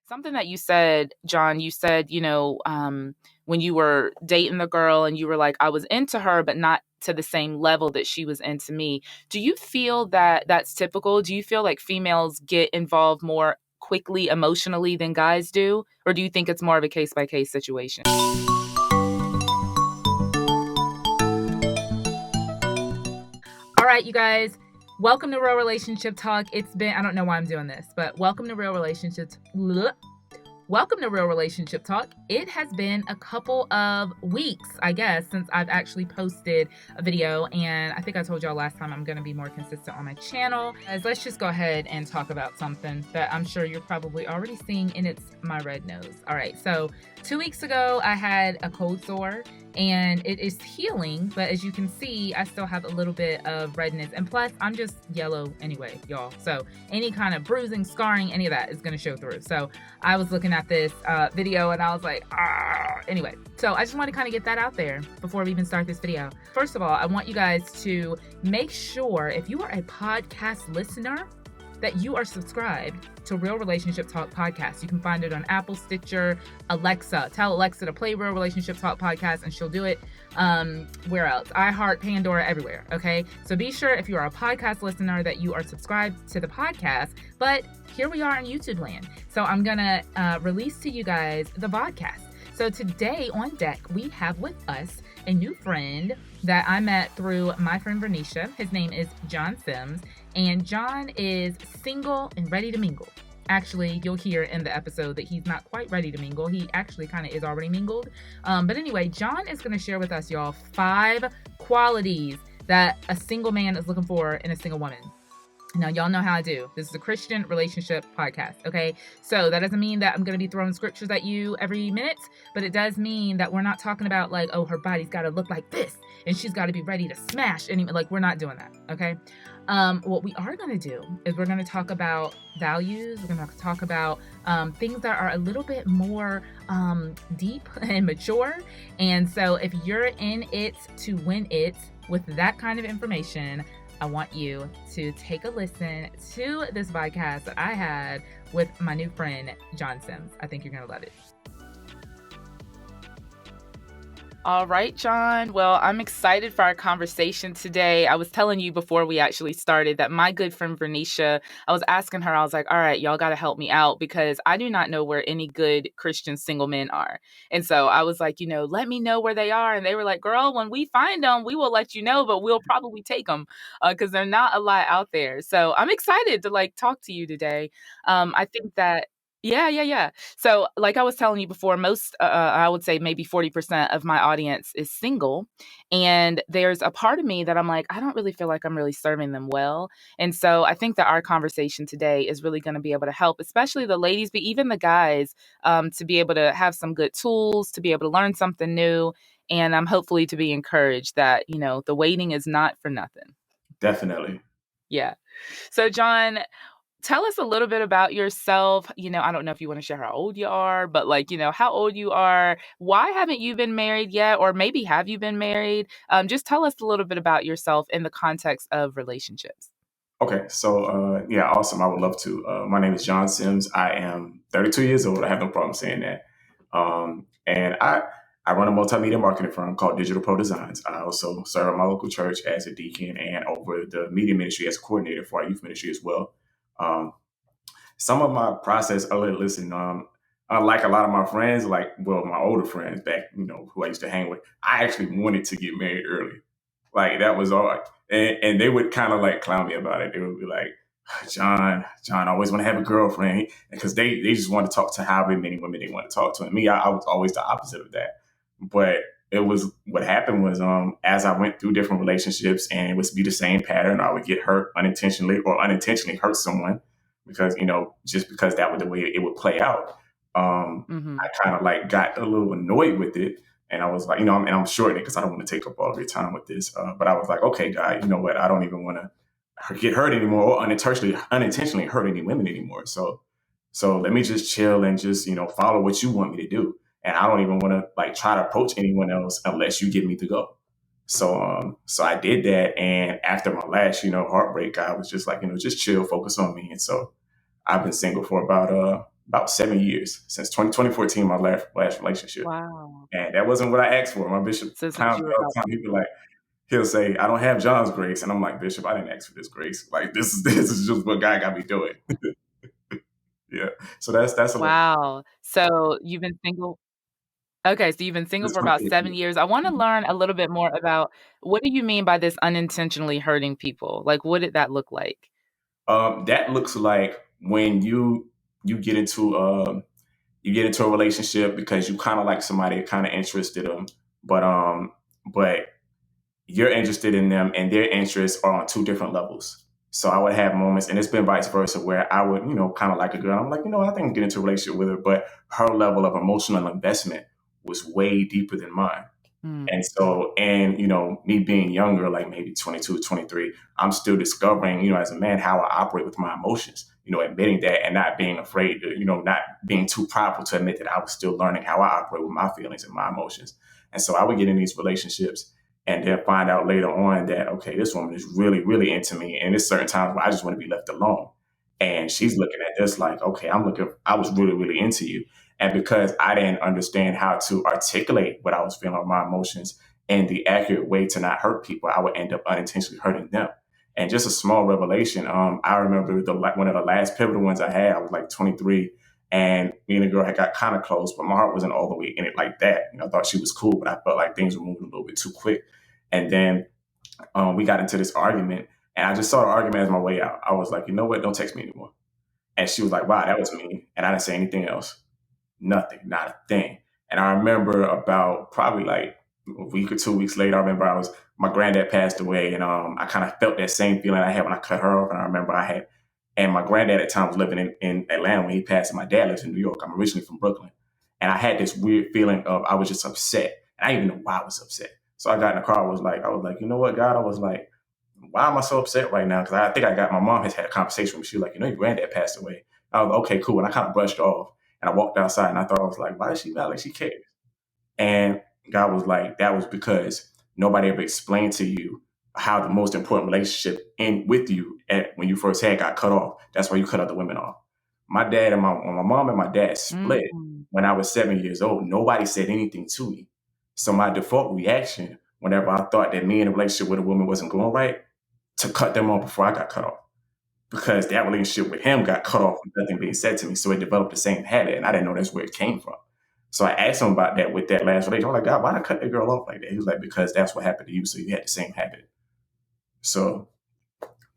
Something that you said, John, you said, when you were dating the girl and you were like, I was into her, but not to the same level that she was into me. Do you feel that that's typical? Do you feel like females get involved more quickly emotionally than guys do? Or do you think it's more of a case by case situation? All right, you guys. Welcome to Real Relationship Talk. I don't know why I'm doing this, but welcome to Real Relationships. Welcome to Real Relationship Talk. It has been a couple of weeks, I guess, since I've actually posted a video. And I think I told y'all last time I'm going to be more consistent on my channel. Let's just go ahead and talk about something that I'm sure you're probably already seeing, and it's my red nose. All right, so 2 weeks ago, I had a cold sore. And it is healing, but as you can see, I still have a little bit of redness. And plus, I'm just yellow anyway, y'all. So any kind of bruising, scarring, any of that is going to show through. So I was looking at this video and I was like, anyway. So I just want to kind of get that out there before we even start this video. First of all, I want you guys to make sure if you are a podcast listener, that you are subscribed to Real Relationship Talk Podcast. You can find it on Apple, Stitcher, Alexa. Tell Alexa to play Real Relationship Talk Podcast and she'll do it. Where else? iHeart, Pandora, everywhere. Okay. So be sure if you are a podcast listener that you are subscribed to the podcast. But here we are in YouTube land. So I'm going to release to you guys the vodcast. So today on deck, we have with us a new friend that I met through my friend Bernicia. His name is John Sims, and John is single and ready to mingle. Actually, you'll hear in the episode that he's not quite ready to mingle. He actually kind of is already mingled. But anyway, John is going to share with us, y'all, 5 qualities that a single man is looking for in a single woman. Now, y'all know how I do. This is a Christian relationship podcast, okay? So that doesn't mean that I'm going to be throwing scriptures at you every minute, but it does mean that we're not talking about like, oh, her body's got to look like this, and she's got to be ready to smash. And like, we're not doing that, okay? What we are going to do is we're going to talk about values. We're going to talk about things that are a little bit more deep and mature. And so if you're in it to win it with that kind of information, I want you to take a listen to this podcast that I had with my new friend, John Sims. I think you're going to love it. All right, John. Well, I'm excited for our conversation today. I was telling you before we actually started that my good friend Bernicia, I was asking her, I was like, all right, y'all got to help me out because I do not know where any good Christian single men are. And so I was like, let me know where they are. And they were like, girl, when we find them, we will let you know, but we'll probably take them because they're not a lot out there. So I'm excited to talk to you today. I think that Yeah. So like I was telling you before, most, I would say maybe 40% of my audience is single. And there's a part of me that I'm like, I don't really feel like I'm really serving them well. And so I think that our conversation today is really going to be able to help, especially the ladies, but even the guys, to be able to have some good tools, to be able to learn something new. And I'm hopefully to be encouraged that, the waiting is not for nothing. Definitely. Yeah. So John, tell us a little bit about yourself. I don't know if you want to share how old you are, but how old you are. Why haven't you been married yet? Or maybe have you been married? Just tell us a little bit about yourself in the context of relationships. Okay. So, awesome. I would love to. My name is John Sims. I am 32 years old. I have no problem saying that. And I run a multimedia marketing firm called Digital Pro Designs. I also serve at my local church as a deacon and over the media ministry as a coordinator for our youth ministry as well. Some of my process, unlike a lot of my friends, my older friends back, who I used to hang with, I actually wanted to get married early. That was all. And they would kind of clown me about it. They would be like, John, I always want to have a girlfriend, because they just want to talk to however many women they want to talk to. And me, I was always the opposite of that. But what happened was, as I went through different relationships and it would be the same pattern, I would get hurt unintentionally or unintentionally hurt someone because, just because that was the way it would play out. I kind of got a little annoyed with it. And I was like, and I'm shortening it because I don't want to take up all of your time with this. But I was like, okay, God, you know what? I don't even want to get hurt anymore or unintentionally hurt any women anymore. So let me just chill and just, follow what you want me to do. And I don't even want to try to approach anyone else unless you give me the go. So I did that. And after my last, heartbreak, I was just just chill, focus on me. And so I've been single for about about 7 years since 2014, my last relationship. Wow. And that wasn't what I asked for. My bishop So since clowns you me were all about the time. He'll say, I don't have John's grace. And I'm like, Bishop, I didn't ask for this grace. Like this is just what God got me doing. Yeah. So that's a little wow. So you've been single Okay, so you've been single since for about 7 2014. years. I wanna learn a little bit more about what do you mean by this unintentionally hurting people? Like, what did that look like? That looks like when you get into you get into a relationship because you kind of like somebody, kind of interested in them, but but you're interested in them and their interests are on two different levels. So I would have moments, and it's been vice versa, where I would, kind of like a girl. I'm like, I think I can get into a relationship with her, but her level of emotional investment was way deeper than mine. Mm, And so, and me being younger, like maybe 22, 23, I'm still discovering, as a man, how I operate with my emotions, admitting that and not being afraid to, not being too prideful to admit that I was still learning how I operate with my feelings and my emotions. And so I would get in these relationships and then find out later on that, okay, this woman is really, really into me. And there's certain times where I just want to be left alone. And she's looking at this like, okay, I was really, really into you. And because I didn't understand how to articulate what I was feeling, my emotions, in the accurate way to not hurt people, I would end up unintentionally hurting them. And just a small revelation. I remember one of the last pivotal ones I had. I was like 23, and me and the girl had got kind of close, but my heart wasn't all the way in it like that. I thought she was cool, but I felt like things were moving a little bit too quick. And then we got into this argument, and I just saw the argument as my way out. I was like, you know what? Don't text me anymore. And she was like, wow, that was mean. And I didn't say anything else. Nothing, not a thing. And I remember about probably like a week or 2 weeks later, I remember my granddad passed away, and I kind of felt that same feeling I had when I cut her off. And I remember and my granddad at the time was living in Atlanta when he passed, and my dad lives in New York. I'm originally from Brooklyn. And I had this weird feeling of I was just upset. And I didn't even know why I was upset. So I got in the car, I was like, you know what, God? I was like, why am I so upset right now? Because I think my mom has had a conversation with me. She was like, your granddad passed away. I was like, okay, cool. And I kind of brushed off. And I walked outside, and I thought, I was like, why is she not like she cares? And God was like, that was because nobody ever explained to you how the most important relationship in with you when you first got cut off. That's why you cut other women off. When my mom and my dad split mm. when I was 7 years old, nobody said anything to me. So my default reaction, whenever I thought that me in a relationship with a woman wasn't going right, to cut them off before I got cut off, because that relationship with him got cut off with nothing being said to me. So it developed the same habit, and I didn't know that's where it came from. So I asked him about that with that last relationship. I'm like, God, why did I cut that girl off like that? He was like, because that's what happened to you. So you had the same habit. So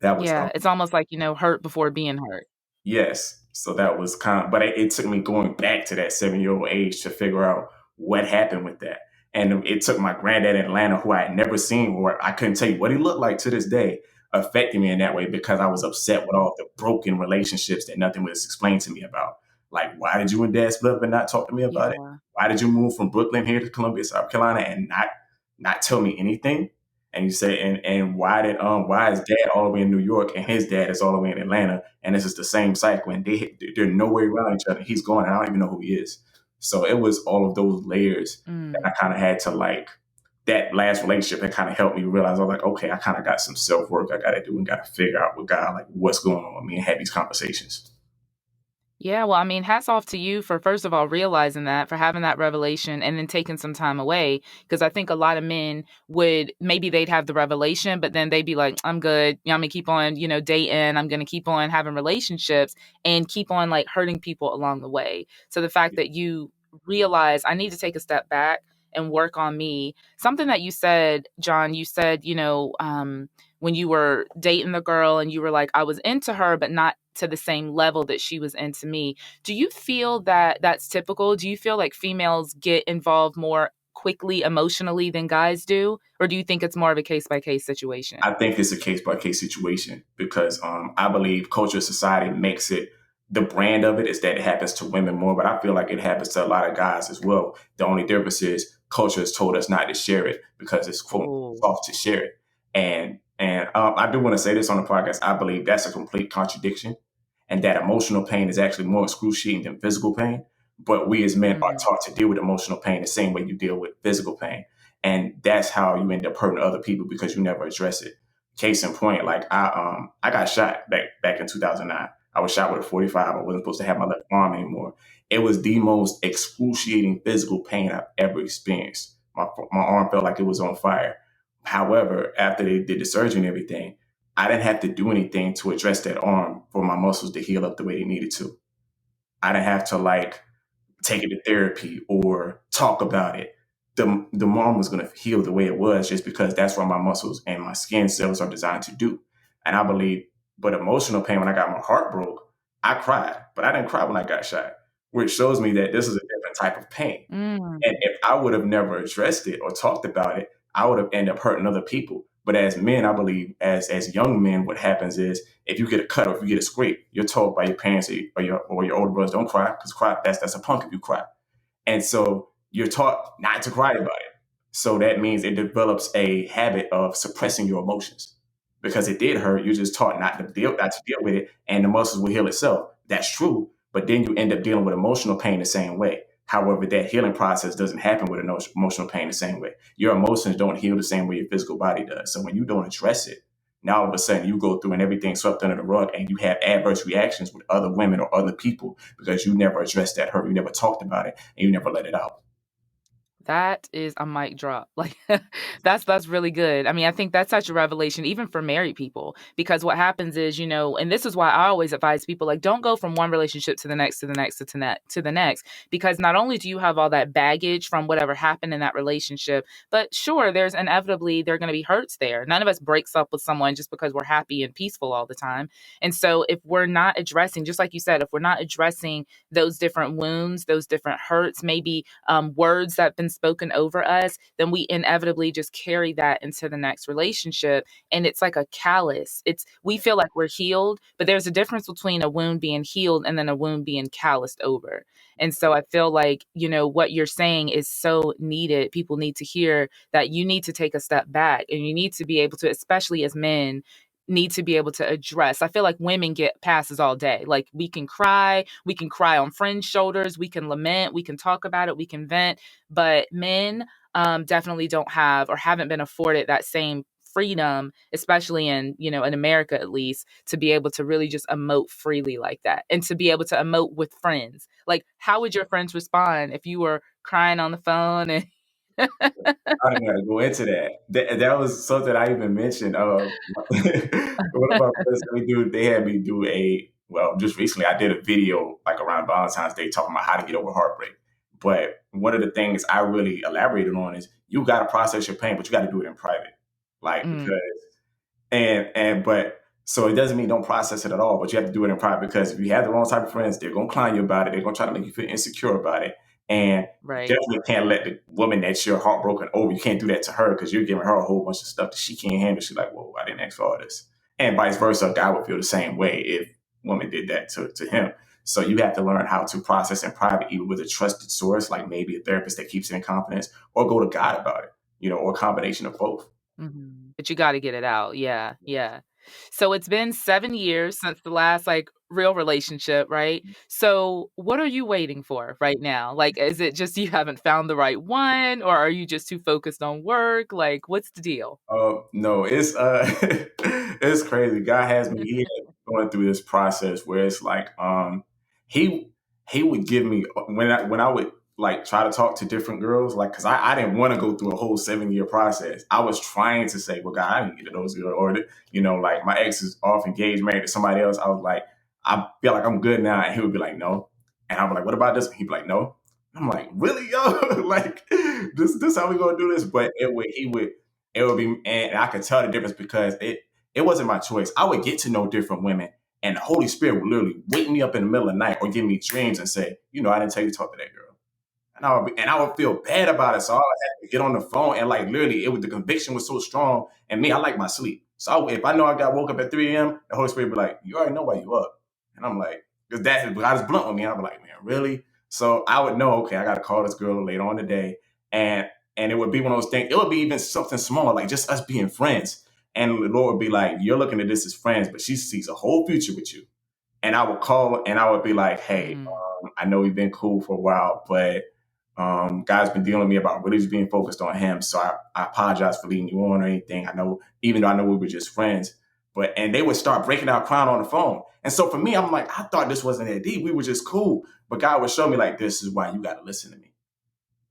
that was Yeah, it's almost like, hurt before being hurt. yes. So that was but it took me going back to that 7 year old age to figure out what happened with that. And it took my granddad in Atlanta, who I had never seen, or I couldn't tell you what he looked like to this day, affecting me in that way because I was upset with all the broken relationships that nothing was explained to me about. Like, why did you and dad split up and not talk to me about it? Yeah. Why did you move from Brooklyn here to Columbia, South Carolina, and not tell me anything? And you say, and why is dad all the way in New York and his dad is all the way in Atlanta, and this is the same cycle, and they're no way around each other. He's gone, and I don't even know who he is. So it was all of those layers that Mm. I kind of had to like. That last relationship that kind of helped me realize I was like, okay, I kind of got some self work I got to do and got to figure out with God, like what's going on with me, and have these conversations. Yeah, well, I mean, hats off to you for first of all realizing that, for having that revelation and then taking some time away. Because I think a lot of men would maybe they'd have the revelation, but then they'd be like, I'm good. I'm gonna keep on, dating. I'm gonna keep on having relationships and keep on like hurting people along the way. So the fact that you realize I need to take a step back and work on me. Something that you said, John, you said, when you were dating the girl and you were like, I was into her, but not to the same level that she was into me. Do you feel that that's typical? Do you feel like females get involved more quickly emotionally than guys do? Or do you think it's more of a case by case situation? I think it's a case by case situation because I believe culture, society makes it, the brand of it is that it happens to women more, but I feel like it happens to a lot of guys as well. The only difference is culture has told us not to share it because it's quote Oh. soft to share it. And I do want to say this on the podcast. I believe that's a complete contradiction, and that emotional pain is actually more excruciating than physical pain. But we as men are Mm. taught to deal with emotional pain the same way you deal with physical pain, and that's how you end up hurting other people because you never address it. Case in point, like I got shot back in 2009. I was shot with a 45. I wasn't supposed to have my left arm anymore. It was the most excruciating physical pain I've ever experienced. My arm felt like it was on fire. However, after they did the surgery and everything, I didn't have to do anything to address that arm for my muscles to heal up the way they needed to. I didn't have to like take it to therapy or talk about it. The arm was going to heal the way it was just because that's what my muscles and my skin cells are designed to do. And I believe, but emotional pain, when I got my heart broke, I cried, but I didn't cry when I got shot, which shows me that this is a different type of pain. And if I would have never addressed it or talked about it, I would have ended up hurting other people. But as men, I believe, as young men, what happens is if you get a cut or if you get a scrape, you're told by your parents or your older brothers, don't cry, because cry that's a punk if you cry. And so you're taught not to cry about it. So that means it develops a habit of suppressing your emotions because it did hurt. You're just taught not to deal with it, and the muscles will heal itself. That's true, but then you end up dealing with emotional pain the same way. However, that healing process doesn't happen with emotional pain the same way. Your emotions don't heal the same way your physical body does. So when you don't address it, now all of a sudden you go through and everything's swept under the rug and you have adverse reactions with other women or other people because you never addressed that hurt. You never talked about it and you never let it out. That is a mic drop. Like that's really good. I mean, I think that's such a revelation, even for married people, because what happens is, and this is why I always advise people, like, don't go from one relationship to the next, to the next, to the next, because not only do you have all that baggage from whatever happened in that relationship, but sure, there are going to be hurts there. None of us breaks up with someone just because we're happy and peaceful all the time. And so if we're not addressing, just like you said, if we're not addressing those different wounds, those different hurts, maybe words that have been spoken over us, then we inevitably just carry that into the next relationship. And it's like a callus. We feel like we're healed, but there's a difference between a wound being healed and then a wound being calloused over. And so I feel like, what you're saying is so needed. People need to hear that you need to take a step back and you need to be able to, especially as men, need to be able to address. I feel like women get passes all day. Like we can cry on friends' shoulders, we can lament, we can talk about it, we can vent, but men definitely don't have or haven't been afforded that same freedom, especially in America at least, to be able to really just emote freely like that and to be able to emote with friends. Like, how would your friends respond if you were crying on the phone and I didn't got to go into that. That was something I even mentioned. One of my friends they had me do just recently I did a video like around Valentine's Day talking about how to get over heartbreak. But one of the things I really elaborated on is you got to process your pain, but you got to do it in private. Like, because but so it doesn't mean don't process it at all, but you have to do it in private because if you have the wrong type of friends, they're gonna clown you about it. They're gonna try to make you feel insecure about it, and right? you definitely can't let the woman that you're heartbroken over. You can't do that to her because you're giving her a whole bunch of stuff that she can't handle. She's like, "Whoa, I didn't ask for all this," and vice versa. A guy would feel the same way if woman did that to him. So you have to learn how to process in private, either with a trusted source, like maybe a therapist that keeps it in confidence, or go to God about it, or a combination of both. But you got to get it out. Yeah. Yeah. So it's been 7 years since the last real relationship, right? So what are you waiting for right now? Like, is it just you haven't found the right one, or are you just too focused on work? Like, what's the deal? No, it's it's crazy. God has me here going through this process where it's like he he would give me when I would like try to talk to different girls, like because I didn't want to go through a whole 7 year process. I was trying to say, well, God, I didn't get to those girls, or like my ex is off engaged, married to somebody else. I was like, I feel like I'm good now, and he would be like, no, and I'm like, what about this? And he'd be like, no. I'm like, really, yo, like this how we gonna do this? But it would be, and I could tell the difference because it wasn't my choice. I would get to know different women, and the Holy Spirit would literally wake me up in the middle of the night or give me dreams and say, I didn't tell you to talk to that girl, and I would feel bad about it. So I would have to get on the phone and like literally, the conviction was so strong. And me, I like my sleep, so if I know I got woke up at 3 a.m., the Holy Spirit would be like, you already know why you up, and I'm like, because that God is blunt with me. I'd be like, man, really? So I would know, okay, I got to call this girl later on today, and it would be one of those things. It would be even something small, like just us being friends. And the Lord would be like, you're looking at this as friends, but she sees a whole future with you. And I would call and I would be like, hey, I know we've been cool for a while, but God's been dealing with me about really just being focused on him. So I apologize for leading you on or anything. I know, even though I know we were just friends, and they would start breaking out crying on the phone. And so for me, I'm like, I thought this wasn't that deep. We were just cool. But God would show me like, this is why you got to listen to me.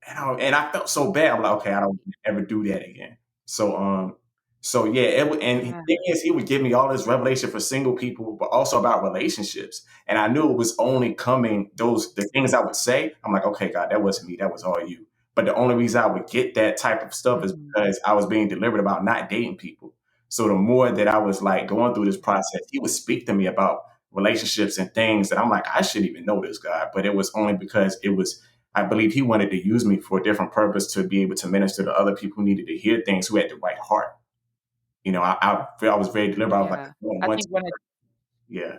And I felt so bad. I'm like, okay, I don't ever do that again. So yeah, and the Yeah. thing is, he would give me all this revelation for single people, but also about relationships. And I knew it was only coming the things I would say. I'm like, okay, God, that wasn't me. That was all you. But the only reason I would get that type of stuff is Mhm. because I was being deliberate about not dating people. So the more that I was like going through this process, he would speak to me about relationships and things that I'm like, I shouldn't even know this, God. But it was only because I believe he wanted to use me for a different purpose to be able to minister to other people who needed to hear things, who had the right heart. I was very deliberate. I was like, I Yeah. don't I want think to. one of Yeah.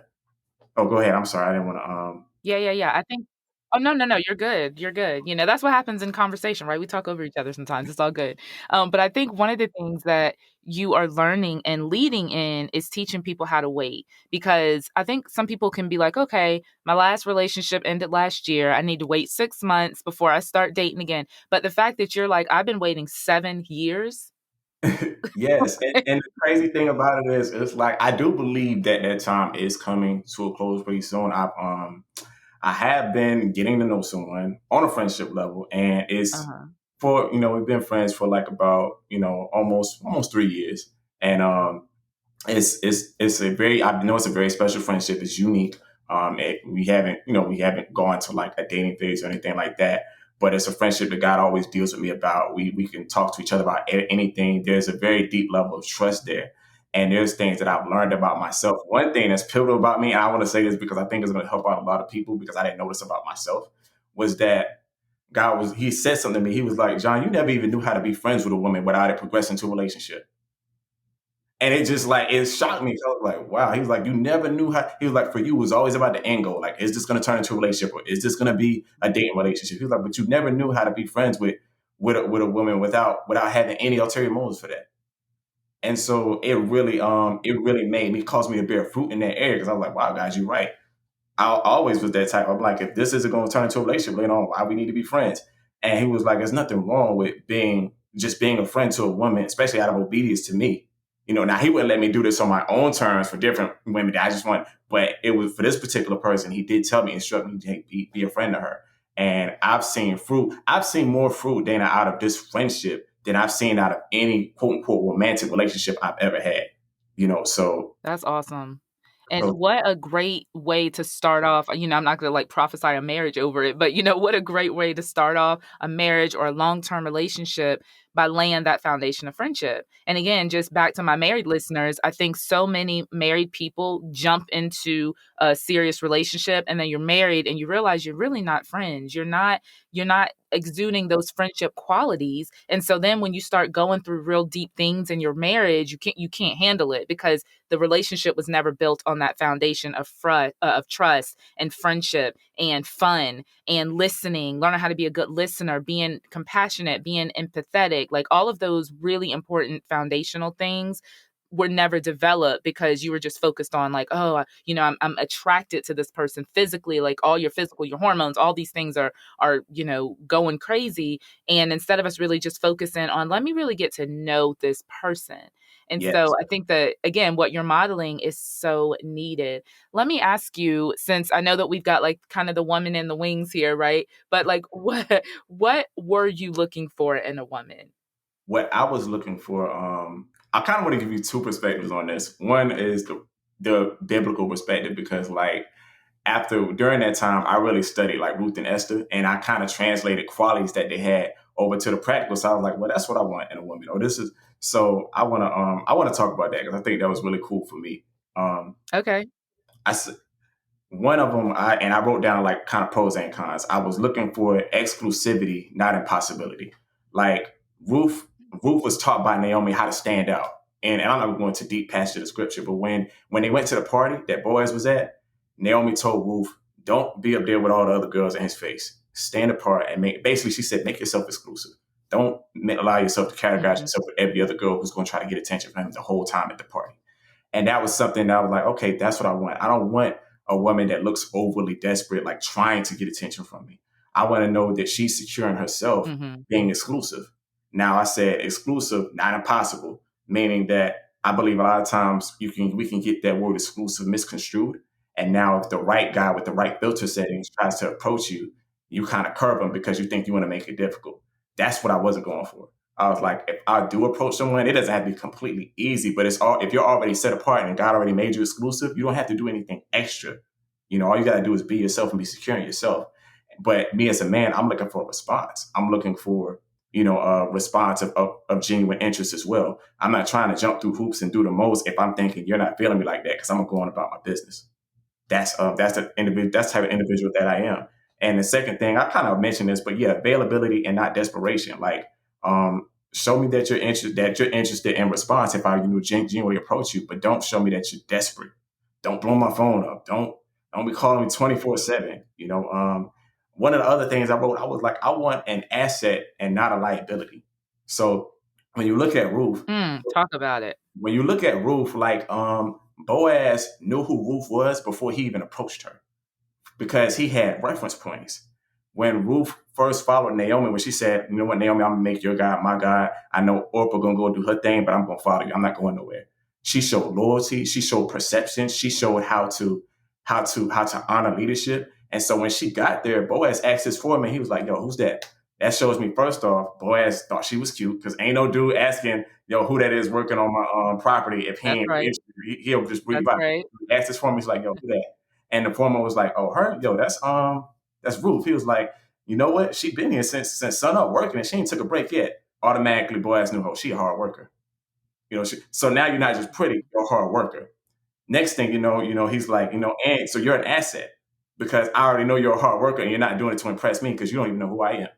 Oh, go ahead. I'm sorry. I didn't want to. Yeah. I think Oh, no, you're good, you're good. That's what happens in conversation, right? We talk over each other sometimes, it's all good. But I think one of the things that you are learning and leading in is teaching people how to wait, because I think some people can be like, "Okay, my last relationship ended last year. I need to wait 6 months before I start dating again." But the fact that you're like, "I've been waiting 7 years." Yes. And the crazy thing about it is, it's like, I do believe that that time is coming to a close pretty soon. I have been getting to know someone on a friendship level, and it's Uh-huh. we've been friends for like about, almost 3 years. And it's a very I know it's a very special friendship. It's unique. We haven't gone to like a dating phase or anything like that. But it's a friendship that God always deals with me about. We can talk to each other about anything. There's a very deep level of trust there. And there's things that I've learned about myself. One thing that's pivotal about me, and I want to say this because I think it's going to help out a lot of people, because I didn't know this about myself, was that he said something to me. He was like, John, you never even knew how to be friends with a woman without it progressing to a relationship. And it just like, it shocked me. I was like, wow. He was like, you never knew how. He was like, for you, it was always about the end goal. Like, is this going to turn into a relationship, or is this going to be a dating relationship? He was like, but you never knew how to be friends with a woman without having any ulterior motives for that. And so it really caused me to bear fruit in that area, because I was like, wow, guys, you're right. I always was that type. I'm like, if this isn't going to turn into a relationship later on, why we need to be friends? And he was like, there's nothing wrong with being a friend to a woman, especially out of obedience to me. Now he wouldn't let me do this on my own terms for different women that I just want, but it was for this particular person. He did tell me, instruct me to be a friend to her. And I've seen fruit. I've seen more fruit, Dana, out of this friendship than I've seen out of any quote unquote romantic relationship I've ever had. So That's awesome. And so what a great way to start off. I'm not going to like prophesy a marriage over it, but what a great way to start off a marriage or a long-term relationship by laying that foundation of friendship. And again, just back to my married listeners, I think so many married people jump into a serious relationship, and then you're married and you realize you're really not friends. You're not exuding those friendship qualities. And so then when you start going through real deep things in your marriage, you can't handle it, because the relationship was never built on that foundation of trust and friendship and fun and listening, learning how to be a good listener, being compassionate, being empathetic, like all of those really important foundational things were never developed, because you were just focused on like, oh, I'm attracted to this person physically, like all your hormones, all these things are going crazy. And instead of us really just focusing on, let me really get to know this person. And so yes. I think that, again, what you're modeling is so needed. Let me ask you, since I know that we've got like kind of the woman in the wings here, right? But like, what were you looking for in a woman? What I was looking for, I kind of want to give you two perspectives on this. One is the biblical perspective, because like during that time, I really studied like Ruth and Esther, and I kind of translated qualities that they had over to the practical. So I was like, well, that's what I want in a woman. Or this is so I want to talk about that, because I think that was really cool for me. Um, Okay. I One of them, I wrote down like kind of pros and cons. I was looking for exclusivity, not impossibility. Like Ruth, Ruth was taught by Naomi how to stand out. And I'm not going to deep passage of the scripture, but when they went to the party that Boaz was at, Naomi told Ruth, "Don't be up there with all the other girls in his face. Stand apart and basically, she said, make yourself exclusive. Don't allow yourself to categorize Hmm. yourself with every other girl who's going to try to get attention from him the whole time at the party." And that was something that I was like, okay, that's what I want. I don't want a woman that looks overly desperate, like trying to get attention from me. I want to know that she's securing herself Hmm. being exclusive. Now I said exclusive, not impossible, meaning that I believe a lot of times we can get that word exclusive misconstrued. And now if the right guy with the right filter settings tries to approach you, you kind of curb them because you think you want to make it difficult. That's what I wasn't going for. I was like, if I do approach someone, it doesn't have to be completely easy, but it's all if you're already set apart and God already made you exclusive, you don't have to do anything extra. All you gotta do is be yourself and be secure in yourself. But me as a man, I'm looking for a response. I'm looking for, a response of genuine interest as well. I'm not trying to jump through hoops and do the most if I'm thinking you're not feeling me like that because I'm going about my business. That's the individual. That's the type of individual that I am. And the second thing, I kind of mentioned this, but yeah, availability and not desperation. Like, show me that you're interested in response if I genuinely approach you, but don't show me that you're desperate. Don't blow my phone up. Don't be calling me 24/7. One of the other things I wrote, I was like, I want an asset and not a liability. So when you look at Ruth, Talk about it. when you look at Ruth, like Boaz knew who Ruth was before he even approached her because he had reference points. When Ruth first followed Naomi, when she said, "You know what, Naomi, I'm gonna make your God my God. I know Orpah gonna go do her thing, but I'm gonna follow you. I'm not going nowhere." She showed loyalty. She showed perception. She showed how to honor leadership. And so when she got there, Boaz asked his foreman. He was like, "Yo, who's that?" That shows me first off, Boaz thought she was cute because ain't no dude asking, "Yo, who that is working on my property?" If he That's ain't right. interested, he'll just bring you That's by. right. He asked his foreman. He's like, "Yo, who that?" And the foreman was like, "Oh, her, yo, that's Ruth." He was like, "You know what? She been here since sun up working, and she ain't took a break yet." Automatically, Boaz knew, "Oh, she a hard worker." So now you're not just pretty, you're a hard worker. Next thing he's like, and so you're an asset because I already know you're a hard worker and you're not doing it to impress me because you don't even know who I am.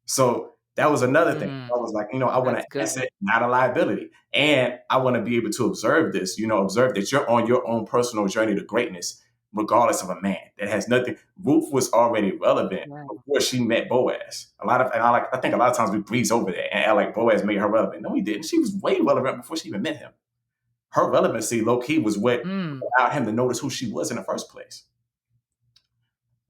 So that was another thing. I was like, I want an That's good. asset, not a liability. And I want to be able to observe this, observe that you're on your own personal journey to greatness, regardless of a man. That has nothing. Ruth was already relevant Yeah. before she met Boaz. I think a lot of times we breeze over that and act like Boaz made her relevant. No, he didn't. She was way relevant before she even met him. Her relevancy, low key, was what allowed him to notice who she was in the first place.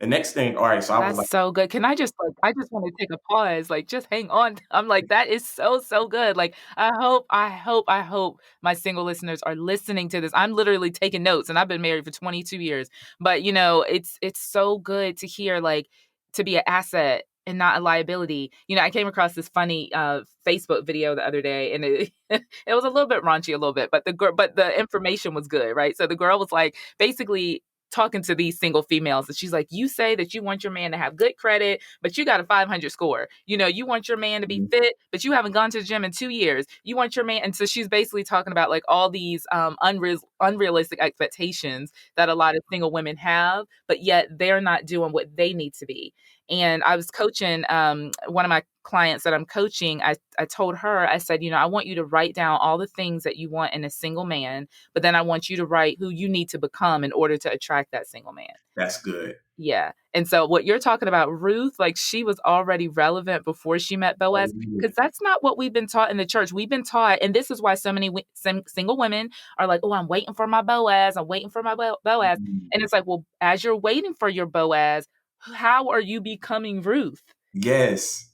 The next thing, all right, so I was That's like, so good. Can I just I just want to take a pause, just hang on. I'm like, that is so, so good. I hope my single listeners are listening to this. I'm literally taking notes and I've been married for 22 years. But it's so good to hear to be an asset and not a liability. I came across this funny Facebook video the other day and it it was a little bit raunchy a little bit, but the information was good, right? So the girl was like basically talking to these single females and she's like, you say that you want your man to have good credit, but you got a 500 score. You want your man to be fit, but you haven't gone to the gym in 2 years. You want your man. And so she's basically talking about all these unrealistic expectations that a lot of single women have, but yet they're not doing what they need to be. And I was coaching one of my clients that I'm coaching. I told her, I said, I want you to write down all the things that you want in a single man, but then I want you to write who you need to become in order to attract that single man. that's good. Yeah. And so what you're talking about, Ruth, she was already relevant before she met Boaz, because that's not what we've been taught in the church. We've been taught, and this is why so many single women are like, oh, I'm waiting for my Boaz. I'm waiting for my Boaz. And it's like, well, as you're waiting for your Boaz, how are you becoming Ruth? Yes.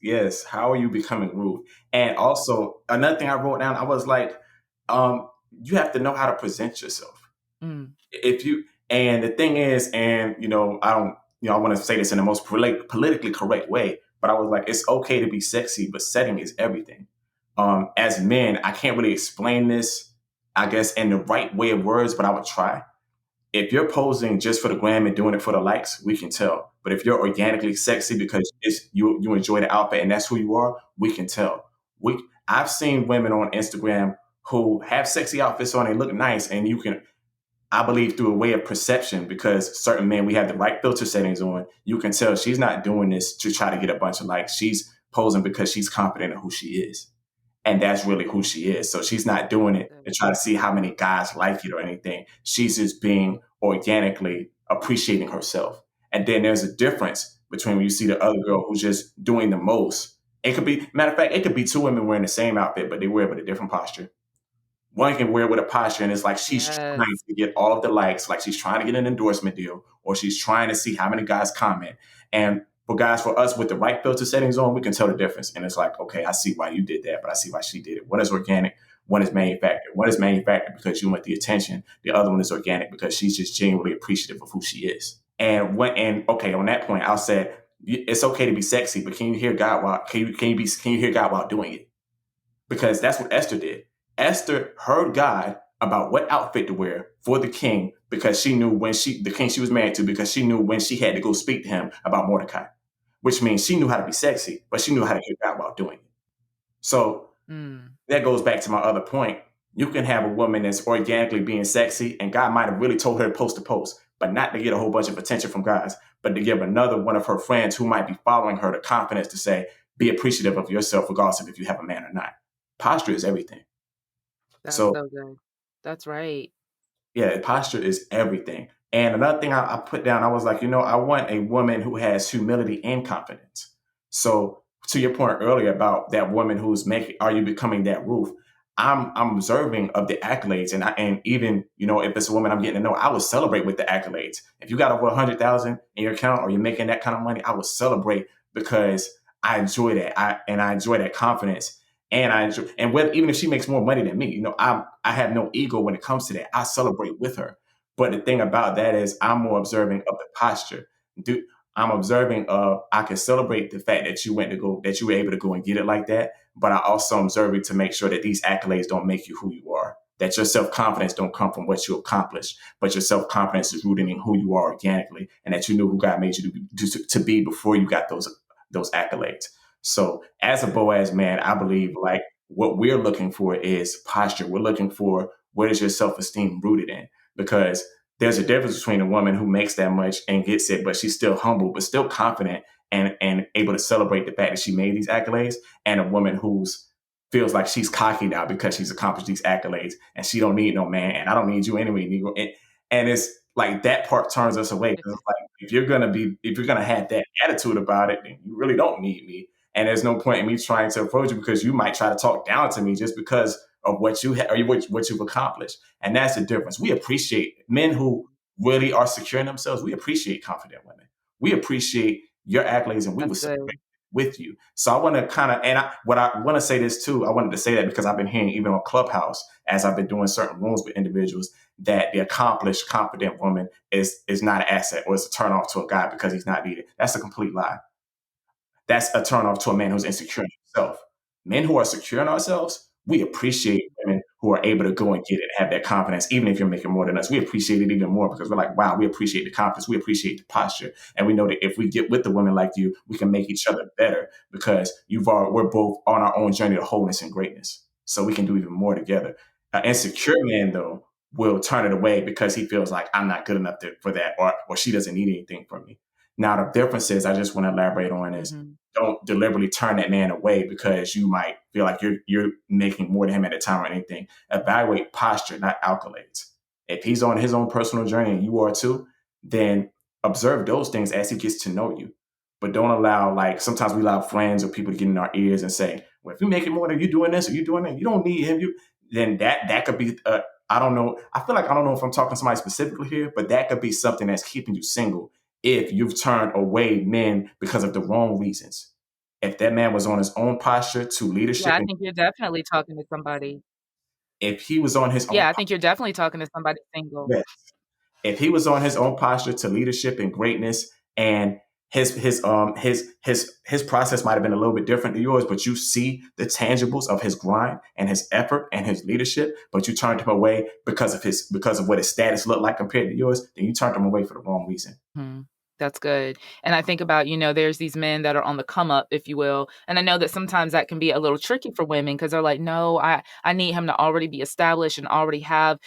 How are you becoming Ruth? And also another thing I wrote down, I was like, you have to know how to present yourself. If you and the thing is, and I don't, I want to say this in the most politically correct way, but I was like, it's okay to be sexy, but setting is everything. As men, I can't really explain this, I guess, in the right way of words, but I would try. If you're posing just for the gram and doing it for the likes, we can tell. But if you're organically sexy because you enjoy the outfit and that's who you are, we can tell. I've seen women on Instagram who have sexy outfits on and look nice, and you can, I believe, through a way of perception, because certain men, we have the right filter settings on, you can tell she's not doing this to try to get a bunch of likes. She's posing because she's confident in who she is. And that's really who she is. So she's not doing it to try to see how many guys like it or anything. She's just being organically appreciating herself. And then there's a difference between when you see the other girl who's just doing the most. It could be, matter of fact, it could be two women wearing the same outfit, but they wear it with a different posture. One can wear it with a posture and it's like she's trying to get all of the likes, like she's trying to get an endorsement deal, or she's trying to see how many guys comment. And for us with the right filter settings on, we can tell the difference. And it's like, okay, I see why you did that, but I see why she did it. One is organic, One is manufactured. One is manufactured because you want the attention. The other one is organic because she's just genuinely appreciative of who she is. And okay, on that point, I'll say it's okay to be sexy, but can you hear God while can you hear God while doing it? Because that's what Esther did. Esther heard God about what outfit to wear for the king because she knew when the king she was married to, because she knew when she had to go speak to him about Mordecai, which means she knew how to be sexy, but she knew how to hear God while doing it. So that goes back to my other point. You can have a woman that's organically being sexy, and God might have really told her to post, but not to get a whole bunch of attention from guys, but to give another one of her friends who might be following her the confidence to say, be appreciative of yourself, regardless of if you have a man or not. Posture is everything. That's So so good. That's right. yeah, posture is everything. And another thing I put down, I was like, I want a woman who has humility and confidence. So to your point earlier about that woman who's are you becoming that roof? I'm observing of the accolades, and even if it's a woman I'm getting to know, I would celebrate with the accolades. If you got over 100,000 in your account, or you're making that kind of money, I would celebrate because I enjoy that. I enjoy that confidence. And even if she makes more money than me, I have no ego when it comes to that. I celebrate with her. But the thing about that is, I'm more observing of the posture. I'm observing of I can celebrate the fact that you were able to go and get it like that. But I also am observing to make sure that these accolades don't make you who you are. That your self confidence don't come from what you accomplish, but your self confidence is rooted in who you are organically, and that you knew who God made you to be before you got those accolades. So as a Boaz man, I believe like what we're looking for is posture. We're looking for, what is your self-esteem rooted in? Because there's a difference between a woman who makes that much and gets it, but she's still humble, but still confident and able to celebrate the fact that she made these accolades, and a woman who's feels like she's cocky now because she's accomplished these accolades and she don't need no man, and I don't need you anyway, Negro. And it's like that part turns us away, because it's like, if you're gonna have that attitude about it, then you really don't need me. And there's no point in me trying to approach you, because you might try to talk down to me just because of what you or what you've accomplished. And that's the difference. We appreciate men who really are secure in themselves. We appreciate confident women. We appreciate your accolades, and we will That's celebrate good. with you. So I want to kind of, and what I want to say this too, I wanted to say that because I've been hearing, even on Clubhouse, as I've been doing certain rooms with individuals, that the accomplished, confident woman is not an asset, or is a turn off to a guy because he's not needed. That's a complete lie. That's a turnoff to a man who's insecure in himself. Men who are secure in ourselves, we appreciate women who are able to go and get it, have that confidence, even if you're making more than us. We appreciate it even more because we're like, wow, we appreciate the confidence, we appreciate the posture, and we know that if we get with a woman like you, we can make each other better because we're both on our own journey to wholeness and greatness. So we can do even more together. An insecure man, though, will turn it away because he feels like, I'm not good enough for that, or she doesn't need anything from me. Now, the difference is, I just want to elaborate on is, don't deliberately turn that man away because you might feel like you're making more than him at the time or anything. Evaluate posture, not accolades. If he's on his own personal journey and you are too, then observe those things as he gets to know you. But don't allow, like, sometimes we allow friends or people to get in our ears and say, well, if you're making more than you doing this or you doing that, you don't need him. Then that could be, I don't know. I feel like, I don't know if I'm talking to somebody specifically here, but that could be something that's keeping you single if you've turned away men because of the wrong reasons. If that man was on his own posture to Yeah, leadership, I and think you're definitely talking to somebody. if he was on his own, Yeah, I think you're definitely talking to somebody single. yes, if he was on his own posture to leadership and greatness, and his process might have been a little bit different than yours, but you see the tangibles of his grind and his effort and his leadership, but you turned him away because of what his status looked like compared to yours, then you turned him away for the wrong reason. Mhm. That's good. And I think about, there's these men that are on the come up, if you will. And I know that sometimes that can be a little tricky for women because they're like, no, I need him to already be established and already have,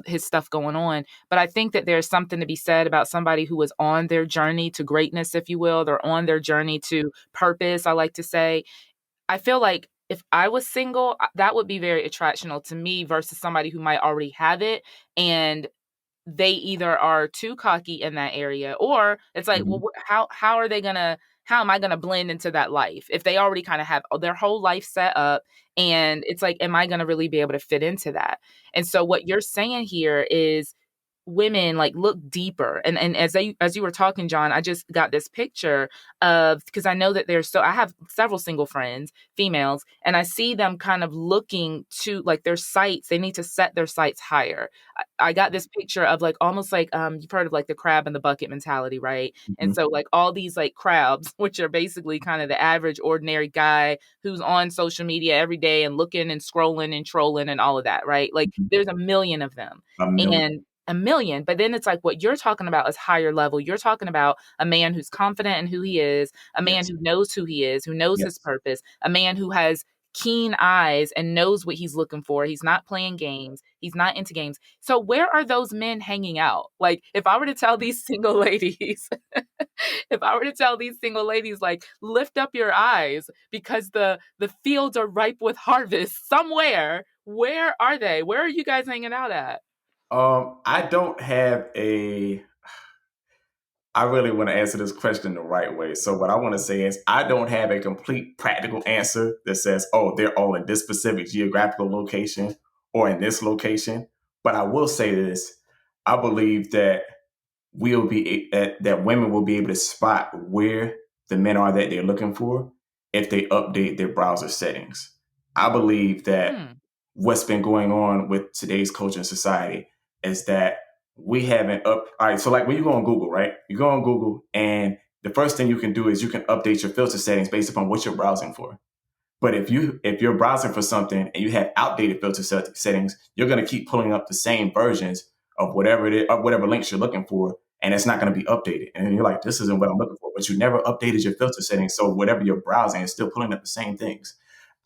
his stuff going on. But I think that there's something to be said about somebody who is on their journey to greatness, if you will. They're on their journey to purpose, I like to say. I feel like if I was single, that would be very attractional to me versus somebody who might already have it. And they either are too cocky in that area, or it's like, well, Mhm. how are they gonna, how am I gonna blend into that life if they already kind of have their whole life set up? And it's like, am I gonna really be able to fit into that? And so what you're saying here is women like look deeper. And as you were talking, John, I just got this picture of, because I know that I have several single friends, females, and I see them kind of looking to like their sights. They need to set their sights higher. I got this picture of like almost like you've heard of like the crab in the bucket mentality, right? And Mhm. so like all these like crabs, which are basically kind of the average ordinary guy who's on social media every day and looking and scrolling and trolling and all of that, right? Like there's a million of them. A million. And a million. But then it's like what you're talking about is higher level. You're talking about a man who's confident in who he is, a man Yes. who knows who he is, who knows his Yes. purpose, a man who has keen eyes and knows what he's looking for. He's not playing games. He's not into games. So where are those men hanging out? Like if I were to tell these single ladies, if I were to tell these single ladies, like, lift up your eyes because the fields are ripe with harvest somewhere, where are they? Where are you guys hanging out at? I don't have a. I really want to answer this question the right way. So what I want to say is I don't have a complete practical answer that says, oh, they're all in this specific geographical location or in this location. But I will say this: I believe that that women will be able to spot where the men are that they're looking for if they update their browser settings. I believe that Hmm. what's been going on with today's culture and society is that we haven't up. All right, so like when you go on Google, right? You go on Google, and the first thing you can do is you can update your filter settings based upon what you're browsing for. But if you're browsing for something and you have outdated filter settings, you're going to keep pulling up the same versions of whatever it is, of whatever links you're looking for, and it's not going to be updated. And you're like, this isn't what I'm looking for. But you never updated your filter settings, so whatever you're browsing is still pulling up the same things.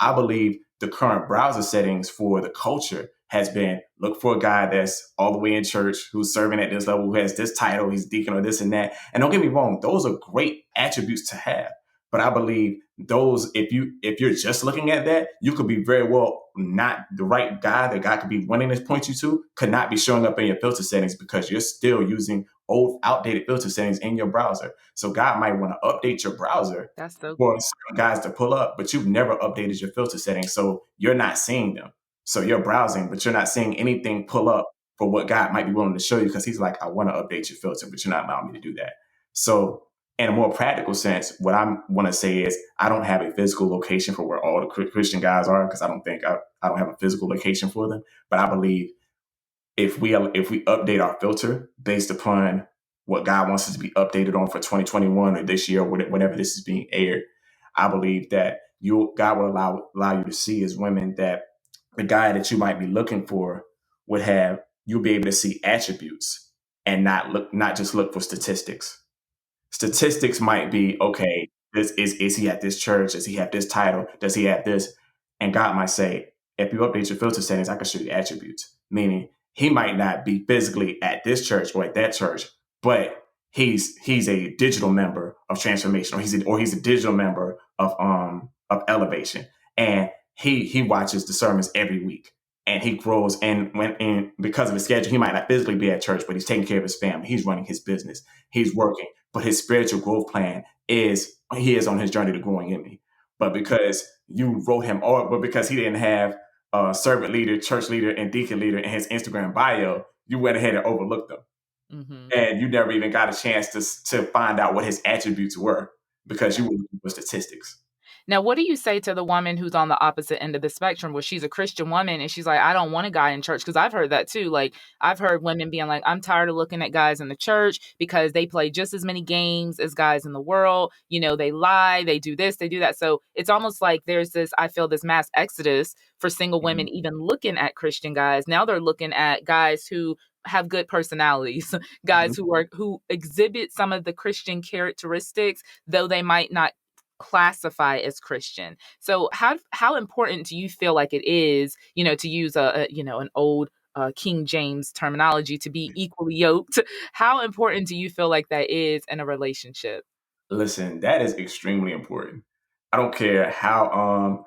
I believe the current browser settings for the culture has been look for a guy that's all the way in church, who's serving at this level, who has this title, he's deacon or this and that. And don't get me wrong, those are great attributes to have. But I believe those, if you're just looking at that, you could be very well not the right guy that God could be wanting to point you to, could not be showing up in your filter settings because you're still using old, outdated filter settings in your browser. So God might want to update your browser That's so for certain guys to pull up, but you've never updated your filter settings. So you're not seeing them. So you're browsing, but you're not seeing anything pull up for what God might be willing to show you because he's like, I want to update your filter, but you're not allowing me to do that. So in a more practical sense, what I want to say is I don't have a physical location for where all the Christian guys are because I don't think I don't have a physical location for them. But I believe if we update our filter based upon what God wants us to be updated on for 2021 or this year or whenever this is being aired, I believe that God will allow you to see as women that the guy that you might be looking for would have you'll be able to see attributes and not just look for statistics. Statistics might be okay. This is he at this church? Does he have this title? Does he have this? And God might say, if you update your filter settings, I can show you attributes. Meaning he might not be physically at this church or at that church, but he's a digital member of transformation, or he's a digital member of elevation, and he watches the sermons every week, and he grows. And because of his schedule, he might not physically be at church, but he's taking care of his family. He's running his business. He's working, but his spiritual growth plan is he is on his journey to growing in me. But because you wrote him off, but because he didn't have servant leader, church leader, and deacon leader in his Instagram bio, you went ahead and overlooked them. Mm-hmm. And you never even got a chance to find out what his attributes were because you were looking for statistics. Now, what do you say to the woman who's on the opposite end of the spectrum where she's a Christian woman and she's like, I don't want a guy in church? Because I've heard that too. Like, I've heard women being like, I'm tired of looking at guys in the church because they play just as many games as guys in the world. You know, they lie, they do this, they do that. So it's almost like there's this, I feel this mass exodus for single women, even looking at Christian guys. Now they're looking at guys who have good personalities, guys who exhibit some of the Christian characteristics, though they might not classify as Christian. So how important do you feel like it is, you know, to use an old King James terminology, to be equally yoked? How important do you feel like that is in a relationship? Listen, that is extremely important. I don't care how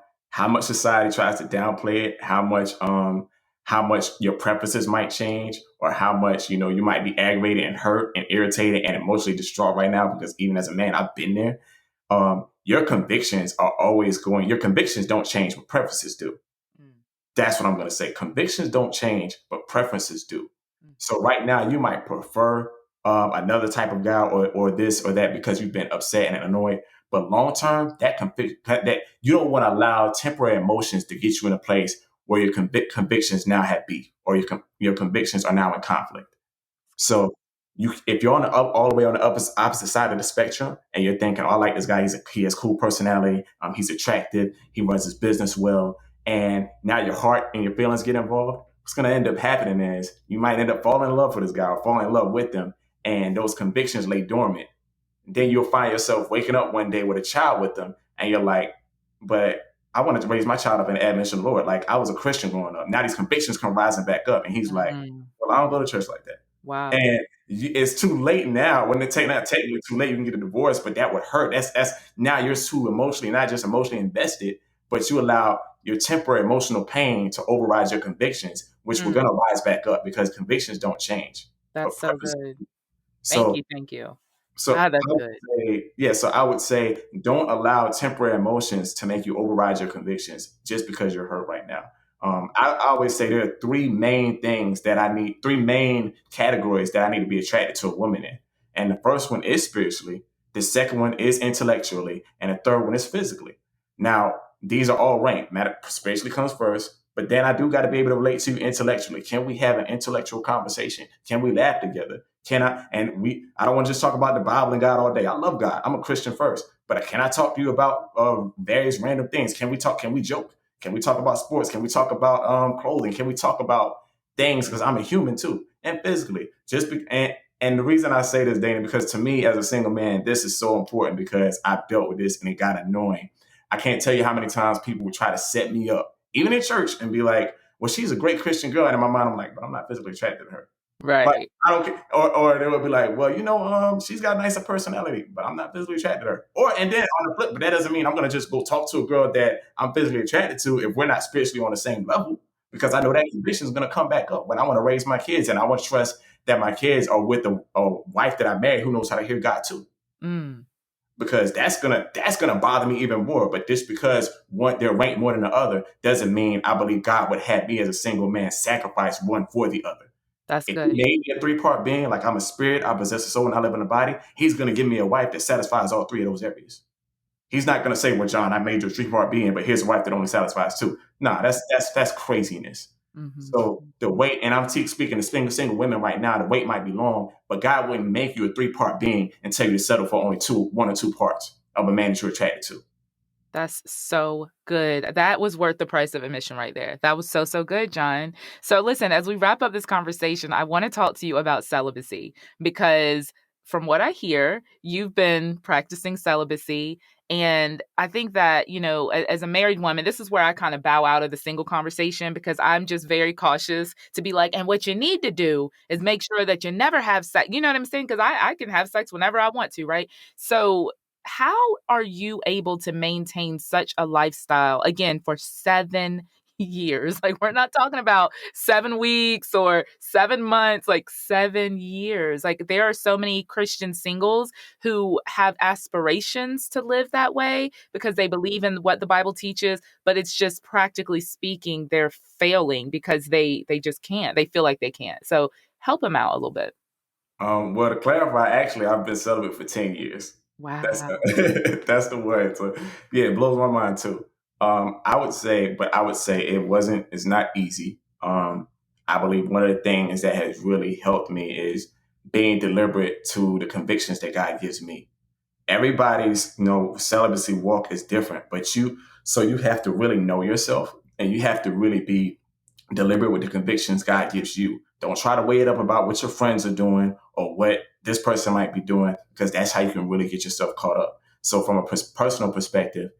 much society tries to downplay it, how much your preferences might change, or how much you might be aggravated and hurt and irritated and emotionally distraught right now. Because even as a man, I've been there. Your convictions are always going. Your convictions don't change, but preferences do. Mm. That's what I'm going to say. Convictions don't change, but preferences do. So right now, you might prefer another type of guy or this or that because you've been upset and annoyed. But long term, that you don't want to allow temporary emotions to get you in a place where your convictions now have beef or your convictions are now in conflict. So if you're on all the way on the opposite side of the spectrum, and you're thinking, "Oh, I like this guy. He has cool personality. He's attractive. He runs his business well," and now your heart and your feelings get involved. What's going to end up happening is you might end up falling in love with this guy or falling in love with them, and those convictions lay dormant. Then you'll find yourself waking up one day with a child with them, and you're like, "But I wanted to raise my child up in the admonition of the Lord. Like I was a Christian growing up. Now these convictions come rising back up," and he's like, Mm. "Well, I don't go to church like that." Wow. And it's too late now. When they take not technically too late, you can get a divorce, but that would hurt. That's now you're too emotionally, not just emotionally invested, but you allow your temporary emotional pain to override your convictions, which we're gonna rise back up because convictions don't change. That's But so purpose. good. Thank So you. Thank you. so Ah, that's I would good. say, yeah, so I would say don't allow temporary emotions to make you override your convictions just because you're hurt right now. I always say there are three main categories that I need to be attracted to a woman in. And the first one is spiritually, the second one is intellectually, and the third one is physically. Now, these are all ranked. Matter spiritually comes first, but then I do got to be able to relate to you intellectually. Can we have an intellectual conversation? Can we laugh together? Can I? And I don't want to just talk about the Bible and God all day. I love God. I'm a Christian first, but can I talk to you about various random things? Can we talk? Can we joke? Can we talk about sports? Can we talk about clothing? Can we talk about things? Because I'm a human too, and physically. And the reason I say this, Dana, because to me as a single man, this is so important because I've dealt with this and it got annoying. I can't tell you how many times people would try to set me up, even in church, and be like, "Well, she's a great Christian girl," and in my mind, I'm like, "But I'm not physically attracted to her." Like Right. I don't care, or they would be like, "Well, she's got a nicer personality, but I'm not physically attracted to her." Or and then on the flip, but that doesn't mean I'm gonna just go talk to a girl that I'm physically attracted to if we're not spiritually on the same level, because I know that condition is gonna come back up when I want to raise my kids, and I want to trust that my kids are with a wife that I married who knows how to hear God too. Mm. Because that's gonna bother me even more. But just because they're ranked more than the other doesn't mean I believe God would have me as a single man sacrifice one for the other. That's If he good. made me a three-part being, like I'm a spirit, I possess a soul, and I live in a body, he's going to give me a wife that satisfies all three of those areas. He's not going to say, "Well, John, I made you a three-part being, but here's a wife that only satisfies two." Nah, that's craziness. Mm-hmm. So the weight, and I'm speaking to single women right now, the wait might be long, but God wouldn't make you a three-part being and tell you to settle for only one or two parts of a man that you're attracted to. That's so good. That was worth the price of admission right there. That was so, so good, John. So listen, as we wrap up this conversation, I want to talk to you about celibacy because from what I hear, you've been practicing celibacy. And I think that, as a married woman, this is where I kind of bow out of the single conversation because I'm just very cautious to be like, and what you need to do is make sure that you never have sex. You know what I'm saying? Because I can have sex whenever I want to, right? So how are you able to maintain such a lifestyle again for 7 years? Like, we're not talking about 7 weeks or 7 months, like 7 years. Like, there are so many Christian singles who have aspirations to live that way because they believe in what the Bible teaches, but it's just practically speaking, they're failing because they just can't. They feel like they can't. So help them out a little bit. Well, to clarify, actually, I've been celibate for 10 years. That's Wow. that's the word. So yeah, it blows my mind too. I would say it's not easy. I believe one of the things that has really helped me is being deliberate to the convictions that God gives me. Everybody's celibacy walk is different, but you have to really know yourself, and you have to really be deliberate with the convictions God gives you. Don't try to weigh it up about what your friends are doing or what this person might be doing, because that's how you can really get yourself caught up. So from a personal perspective,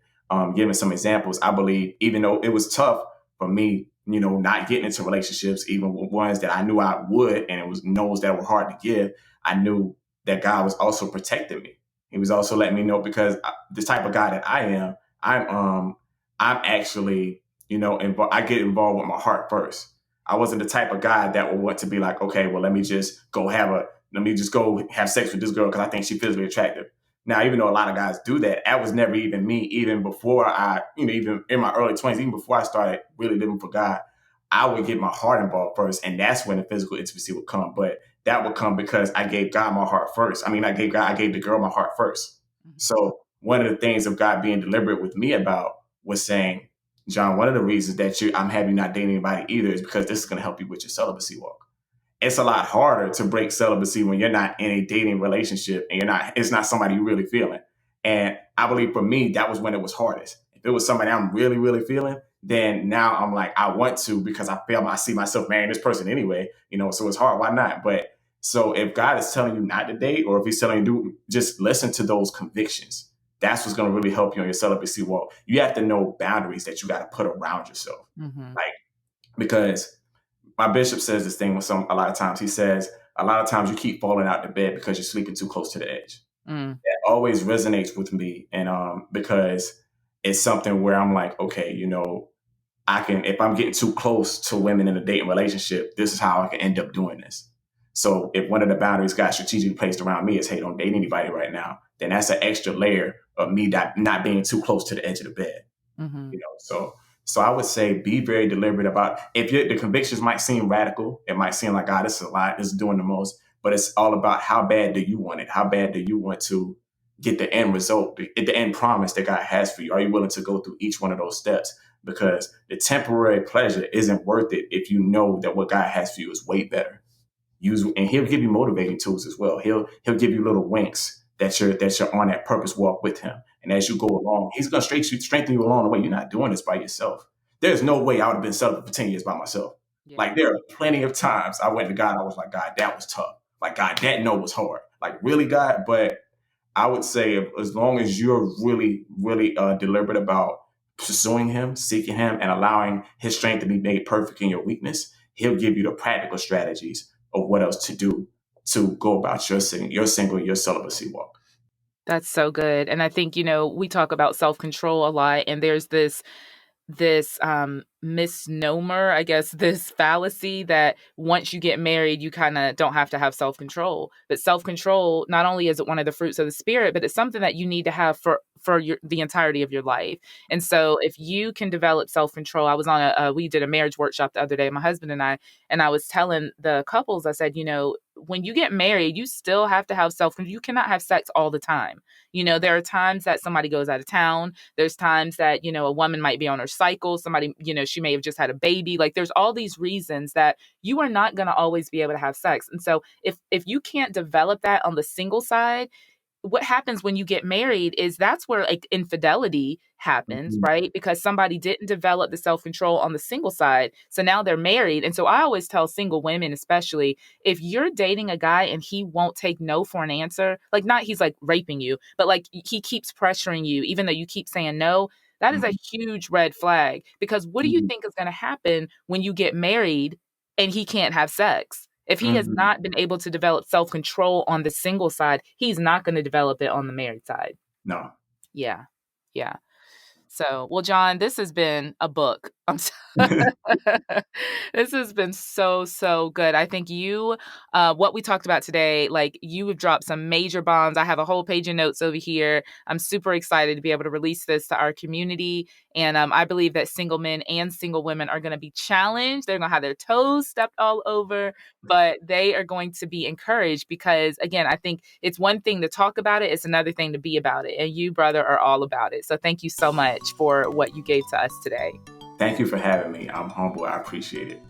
giving some examples, I believe even though it was tough for me, not getting into relationships, even with ones that I knew I would, and it was no's that were hard to give, I knew that God was also protecting me. He was also letting me know, because the type of guy that I am, I'm actually I get involved with my heart first. I wasn't the type of guy that would want to be like, okay, well, let me just go have sex with this girl because I think she's physically attractive. Now, even though a lot of guys do that, that was never even me, even before even in my early 20s, even before I started really living for God. I would get my heart involved first, and that's when the physical intimacy would come. But that would come because I gave God my heart first. I mean, I gave the girl my heart first. So one of the things of God being deliberate with me about was saying, John, one of the reasons that I'm having you not dating anybody either is because this is going to help you with your celibacy walk. It's a lot harder to break celibacy when you're not in a dating relationship and it's not somebody you really feeling. And I believe for me, that was when it was hardest. If it was somebody I'm really, really feeling, then now I'm like, I want to, because I see myself marrying this person anyway, so it's hard. Why not? But so if God is telling you not to date, or if he's telling you just listen to those convictions. That's what's going to really help you on your celibacy walk. You have to know boundaries that you got to put around yourself. Like, because my bishop says this thing a lot of times. He says, a lot of times you keep falling out the bed because you're sleeping too close to the edge. That always resonates with me. And because it's something where I'm like, okay, if I'm getting too close to women in a dating relationship, this is how I can end up doing this. So if one of the boundaries got strategically placed around me is, hey, don't date anybody right now, then that's an extra layer of me not being too close to the edge of the bed. So I would say be very deliberate about, the convictions might seem radical. It might seem like, God, this is a lot. This is doing the most. But it's all about how bad do you want it? How bad do you want to get the end result, the end promise that God has for you? Are you willing to go through each one of those steps? Because the temporary pleasure isn't worth it if you know that what God has for you is way better. And he'll give you motivating tools as well. He'll give you little winks that you're on that purpose walk with him. And as you go along, he's going to strengthen you along the way. You're not doing this by yourself. There's no way I would have been celibate for 10 years by myself. Yeah. Like, there are plenty of times I went to God. I was like, God, that was tough. Like, God, that no was hard. Like, really, God? But I would say as long as you're really, really deliberate about pursuing him, seeking him, and allowing his strength to be made perfect in your weakness, he'll give you the practical strategies of what else to do to go about your celibacy walk. That's so good. And I think, we talk about self-control a lot, and there's this misnomer, I guess, this fallacy that once you get married, you kind of don't have to have self-control. But self-control, not only is it one of the fruits of the spirit, but it's something that you need to have for the entirety of your life. And so if you can develop self-control, I was on we did a marriage workshop the other day, my husband and I was telling the couples, I said, when you get married, you still have to have self-control. You cannot have sex all the time. There are times that somebody goes out of town. There's times that, a woman might be on her cycle. Somebody, she may have just had a baby. Like, there's all these reasons that you are not going to always be able to have sex. And so if you can't develop that on the single side, what happens when you get married is that's where like infidelity happens, right? Because somebody didn't develop the self-control on the single side. So now they're married. And so I always tell single women, especially, if you're dating a guy and he won't take no for an answer, like, not he's like raping you, but like he keeps pressuring you, even though you keep saying no, that is a huge red flag. Because what do you think is going to happen when you get married and he can't have sex? If he has not been able to develop self-control on the single side, he's not going to develop it on the married side. No. Yeah. Yeah. So, well, John, this has been a book. This has been so, so good. I think what we talked about today, like, you have dropped some major bombs. I have a whole page of notes over here. I'm super excited to be able to release this to our community. And I believe that single men and single women are going to be challenged. They're going to have their toes stepped all over, but they are going to be encouraged because, again, I think it's one thing to talk about it. It's another thing to be about it. And you, brother, are all about it. So thank you so much for what you gave to us today. Thank you for having me. I'm humble. I appreciate it.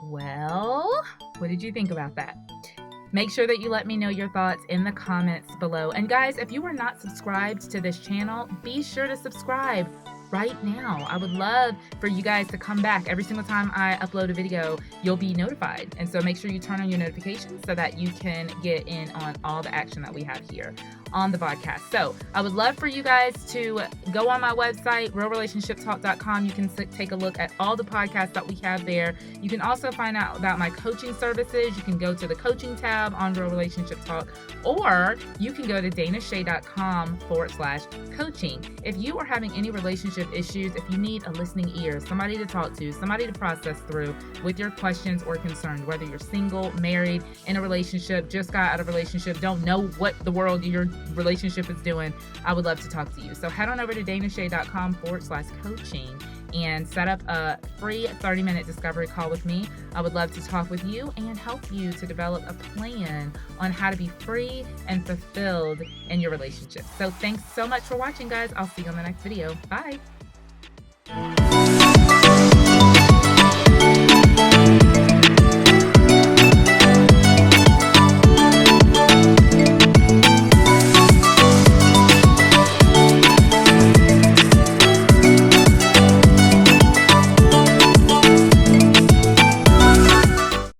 Well, what did you think about that? Make sure that you let me know your thoughts in the comments below. And guys, if you are not subscribed to this channel, be sure to subscribe right now. I would love for you guys to come back. Every single time I upload a video, you'll be notified. And so make sure you turn on your notifications so that you can get in on all the action that we have here on the podcast. So I would love for you guys to go on my website, realrelationshiptalk.com. You can take a look at all the podcasts that we have there. You can also find out about my coaching services. You can go to the coaching tab on Real Relationship Talk, or you can go to danashay.com/coaching. If you are having any relationship issues, if you need a listening ear, somebody to talk to, somebody to process through with your questions or concerns, whether you're single, married, in a relationship, just got out of a relationship, don't know what the world your relationship is doing, I would love to talk to you. So head on over to danashay.com/coaching and set up a free 30-minute discovery call with me. I would love to talk with you and help you to develop a plan on how to be free and fulfilled in your relationship. So thanks so much for watching, guys. I'll see you on the next video. Bye.